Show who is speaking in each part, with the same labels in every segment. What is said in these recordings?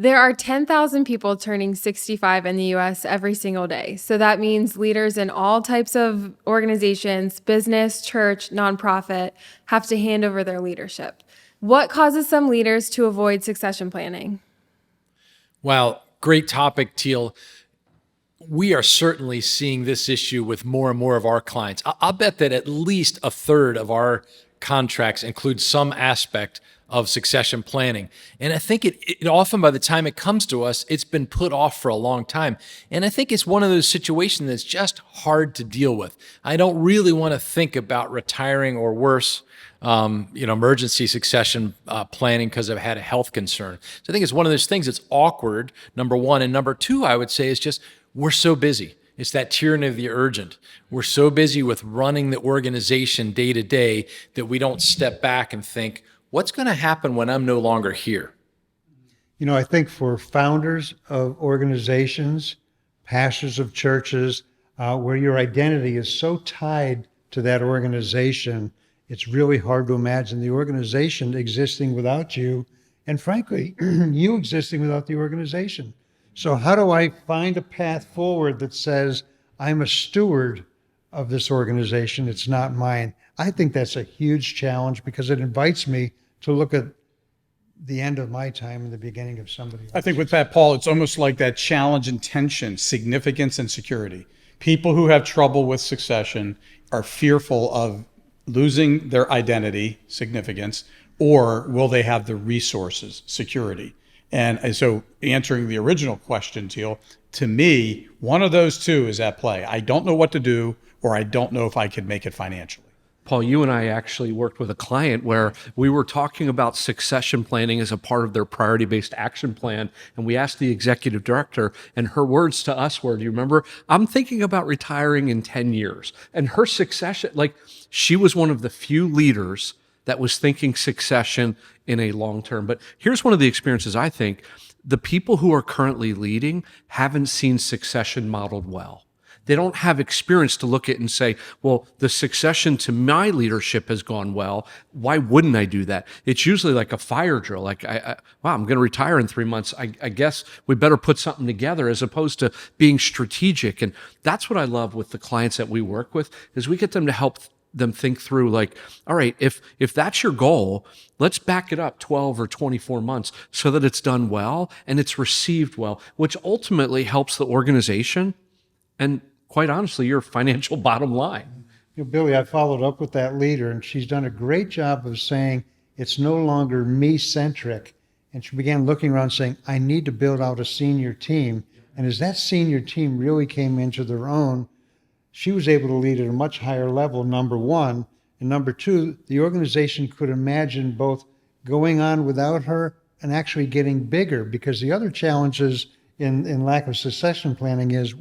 Speaker 1: There are 10,000 people turning 65 in the US every single day. So that means leaders in all types of organizations, business, church, nonprofit, have to hand over their leadership. What causes some leaders to avoid succession planning?
Speaker 2: Well, great topic, Teal. We are certainly seeing this issue with more and more of our clients. I'll bet that at least a third of our contracts include some aspect of succession planning. And I think it often, by the time it comes to us, it's been put off for a long time. And I think it's one of those situations that's just hard to deal with. I don't really want to think about retiring or worse, emergency succession planning because I've had a health concern. So I think it's one of those things that's awkward, number one. And number two, I would say, is just we're so busy. It's that tyranny of the urgent. We're so busy with running the organization day to day that we don't step back and think, what's going to happen when I'm no longer here?
Speaker 3: I think for founders of organizations, pastors of churches, where your identity is so tied to that organization, it's really hard to imagine the organization existing without you, and frankly, you existing without the organization. So how do I find a path forward that says, I'm a steward of this organization, it's not mine? I think that's a huge challenge because it invites me to look at the end of my time and the beginning of somebody else.
Speaker 4: I think with that, Paul, it's almost like that challenge and tension, significance and security. People who have trouble with succession are fearful of losing their identity, significance, or will they have the resources, security? And so answering the original question, Teal, to me, one of those two is at play. I don't know what to do, or I don't know if I could make it financially.
Speaker 5: Paul, you and I actually worked with a client where we were talking about succession planning as a part of their priority-based action plan. And we asked the executive director, and her words to us were, do you remember? I'm thinking about retiring in 10 years. And her succession, she was one of the few leaders that was thinking succession in a long term. But here's one of the experiences I think the people who are currently leading haven't seen succession modeled well. They don't have experience to look at and say, well, the succession to my leadership has gone well. Why wouldn't I do that? It's usually like a fire drill. Wow, I'm going to retire in 3 months. I guess we better put something together, as opposed to being strategic. And that's what I love with the clients that we work with, is we get them to help them think through, all right, if that's your goal, let's back it up 12 or 24 months so that it's done well and it's received well, which ultimately helps the organization and, quite honestly, your financial bottom line.
Speaker 3: Billy, I followed up with that leader, and she's done a great job of saying it's no longer me-centric. And she began looking around saying, I need to build out a senior team. And as that senior team really came into their own, she was able to lead at a much higher level, number one. And number two, the organization could imagine both going on without her and actually getting bigger, because the other challenges in lack of succession planning is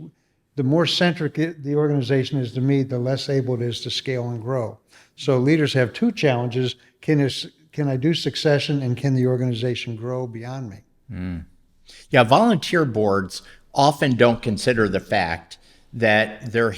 Speaker 3: the more centric the organization is to me, the less able it is to scale and grow. So leaders have two challenges. Can I do succession, and can the organization grow beyond me?
Speaker 6: Yeah, volunteer boards often don't consider the fact that there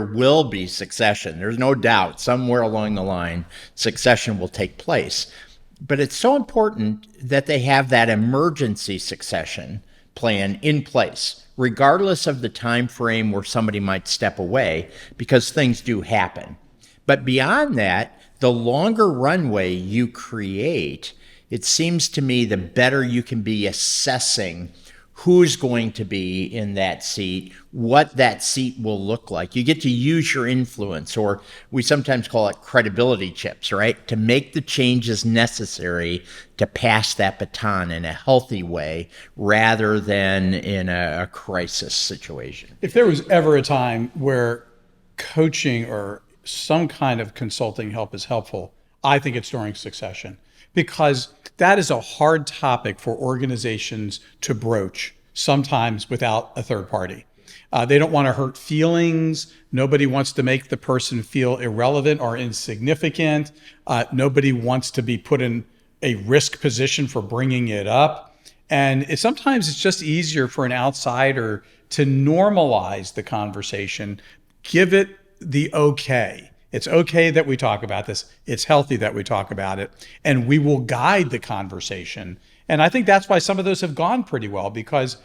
Speaker 6: will be succession. There's no doubt somewhere along the line, succession will take place. But it's so important that they have that emergency succession plan in place, regardless of the time frame where somebody might step away, because things do happen. But beyond that, the longer runway you create, it seems to me the better you can be assessing who's going to be in that seat, what that seat will look like. You get to use your influence, or we sometimes call it credibility chips, right? To make the changes necessary to pass that baton in a healthy way rather than in a crisis situation.
Speaker 4: If there was ever a time where coaching or some kind of consulting help is helpful, I think it's during succession, because that is a hard topic for organizations to broach, sometimes without a third party. They don't want to hurt feelings. Nobody wants to make the person feel irrelevant or insignificant. Nobody wants to be put in a risk position for bringing it up. And sometimes it's just easier for an outsider to normalize the conversation, give it the okay. It's okay that we talk about this. It's healthy that we talk about it. And we will guide the conversation And I think that's why some of those have gone pretty well, because,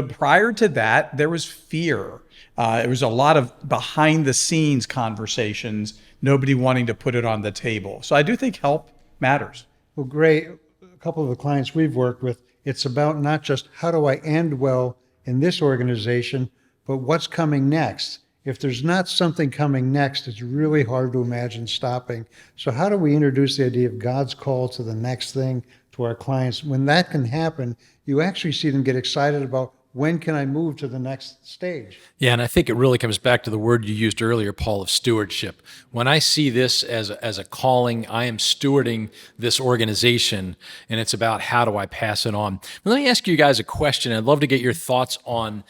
Speaker 4: prior to that, there was fear. There was a lot of behind the scenes conversations, nobody wanting to put it on the table. So I do think help matters.
Speaker 3: Well, great. A couple of the clients we've worked with, it's about not just how do I end well in this organization, but what's coming next. If there's not something coming next, it's really hard to imagine stopping. So how do we introduce the idea of God's call to the next thing to our clients? When that can happen, you actually see them get excited about, when can I move to the next stage?
Speaker 2: Yeah, and I think it really comes back to the word you used earlier, Paul, of stewardship. When I see this as a calling, I am stewarding this organization, and it's about how do I pass it on. Let me ask you guys a question. I'd love to get your thoughts on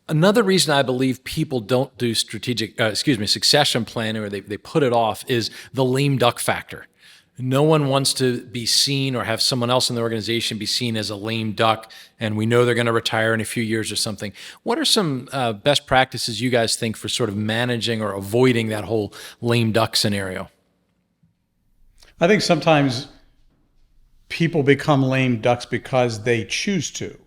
Speaker 2: another reason I believe people don't do succession planning, or they put it off, is the lame duck factor. No one wants to be seen or have someone else in the organization be seen as a lame duck, and we know they're going to retire in a few years or something. What are some best practices you guys think for sort of managing or avoiding that whole lame duck scenario?
Speaker 4: I think sometimes people become lame ducks because they choose to.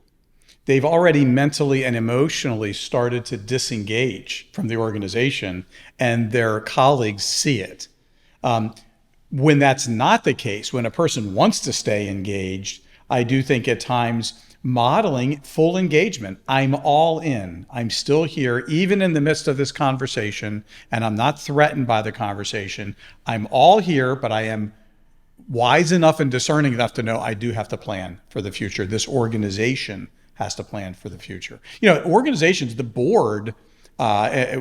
Speaker 4: They've already mentally and emotionally started to disengage from the organization, and their colleagues see it. When that's not the case, when a person wants to stay engaged, I do think at times modeling full engagement. I'm all in. I'm still here, even in the midst of this conversation, and I'm not threatened by the conversation. I'm all here, but I am wise enough and discerning enough to know I do have to plan for the future. This organization has to plan for the future. Organizations, the board,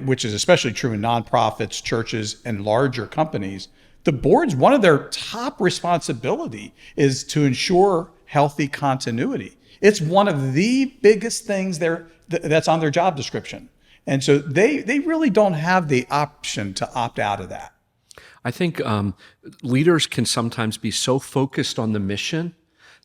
Speaker 4: which is especially true in nonprofits, churches, and larger companies, the board's one of their top responsibility is to ensure healthy continuity. It's one of the biggest things that's on their job description. And so they really don't have the option to opt out of that.
Speaker 5: I think leaders can sometimes be so focused on the mission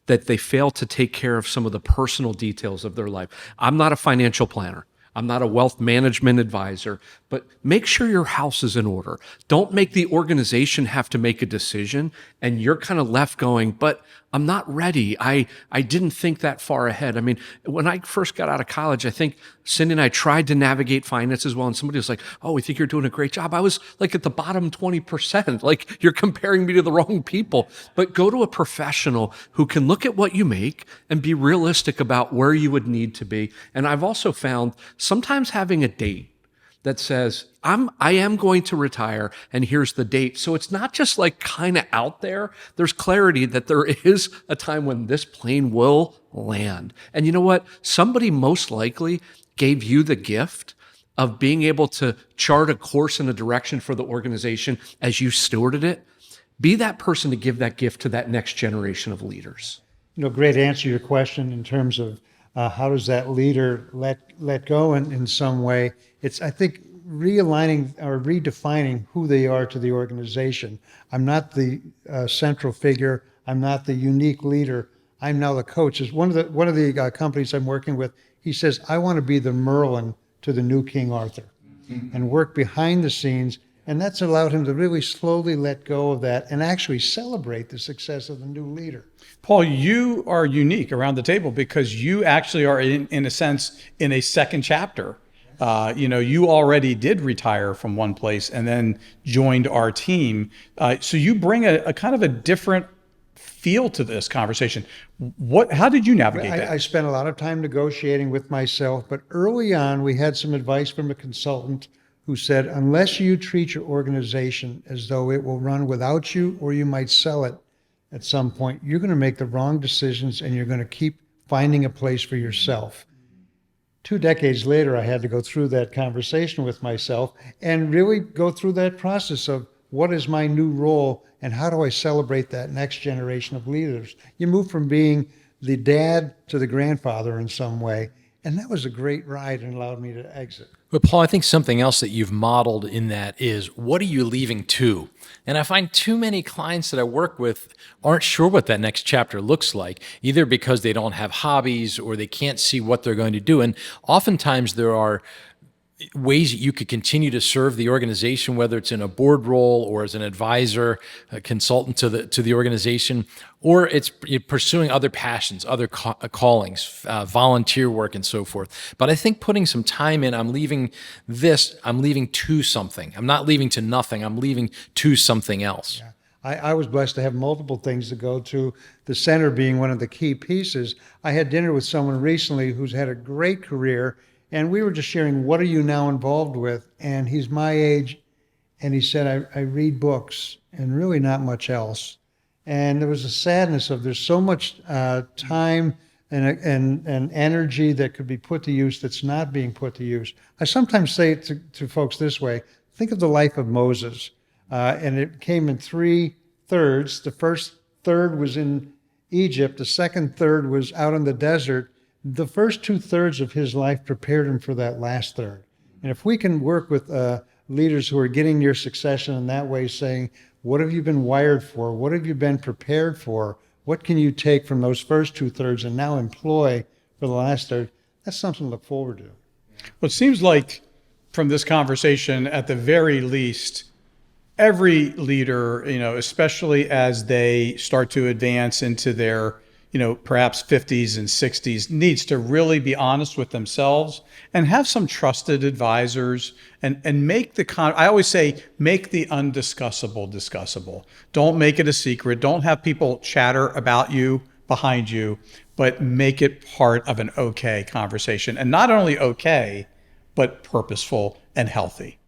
Speaker 5: that they fail to take care of some of the personal details of their life. I'm not a financial planner. I'm not a wealth management advisor, but make sure your house is in order. Don't make the organization have to make a decision and you're kind of left going, but I'm not ready. I didn't think that far ahead. I mean, when I first got out of college, I think Cindy and I tried to navigate finance as well. And somebody was like, oh, we think you're doing a great job. I was like at the bottom 20%. Like, you're comparing me to the wrong people. But go to a professional who can look at what you make and be realistic about where you would need to be. And I've also found sometimes having a date that says, I am going to retire and here's the date. So it's not just like kind of out there. There's clarity that there is a time when this plane will land. And you know what? Somebody most likely gave you the gift of being able to chart a course and a direction for the organization as you stewarded it. Be that person to give that gift to that next generation of leaders.
Speaker 3: Great answer to your question in terms of how does that leader let go in some way. It's, I think, realigning or redefining who they are to the organization. I'm not the central figure. I'm not the unique leader. I'm now the coach. As one of the companies I'm working with, he says, I want to be the Merlin to the new King Arthur, and work behind the scenes. And that's allowed him to really slowly let go of that and actually celebrate the success of the new leader.
Speaker 4: Paul, you are unique around the table because you actually are, in a sense, in a second chapter. You already did retire from one place and then joined our team. So you bring a kind of a different feel to this conversation. How did you navigate that?
Speaker 3: I spent a lot of time negotiating with myself, but early on we had some advice from a consultant who said, unless you treat your organization as though it will run without you, or you might sell it at some point, you're going to make the wrong decisions and you're going to keep finding a place for yourself. 2 decades later, I had to go through that conversation with myself and really go through that process of what is my new role and how do I celebrate that next generation of leaders. You move from being the dad to the grandfather in some way, and that was a great ride and allowed me to exit.
Speaker 2: But Paul, I think something else that you've modeled in that is, what are you leaving to? And I find too many clients that I work with aren't sure what that next chapter looks like, either because they don't have hobbies or they can't see what they're going to do. And oftentimes there are ways that you could continue to serve the organization, whether it's in a board role or as an advisor, a consultant to the organization, or it's pursuing other passions, other callings, volunteer work, and so forth. But I think putting some time in, I'm leaving to something. I'm not leaving to nothing. I'm leaving to something else.
Speaker 3: Yeah. I was blessed to have multiple things to go to, the center being one of the key pieces. I had dinner with someone recently who's had a great career, and we were just sharing, what are you now involved with? And he's my age, and he said, I read books and really not much else. And there was a sadness of there's so much time and energy that could be put to use that's not being put to use. I sometimes say it to folks this way: think of the life of Moses. And it came in 3/3. The first third was in Egypt. The second third was out in the desert. The first 2/3 of his life prepared him for that last third. And if we can work with leaders who are getting near succession in that way, saying, what have you been wired for? What have you been prepared for? What can you take from those first 2/3 and now employ for the last third? That's something to look forward to.
Speaker 4: Well, it seems like from this conversation, at the very least, every leader, especially as they start to advance into their, perhaps 50s and 60s, needs to really be honest with themselves and have some trusted advisors and make I always say, make the undiscussable discussable. Don't make it a secret. Don't have people chatter about you behind you, but make it part of an okay conversation. And not only okay, but purposeful and healthy.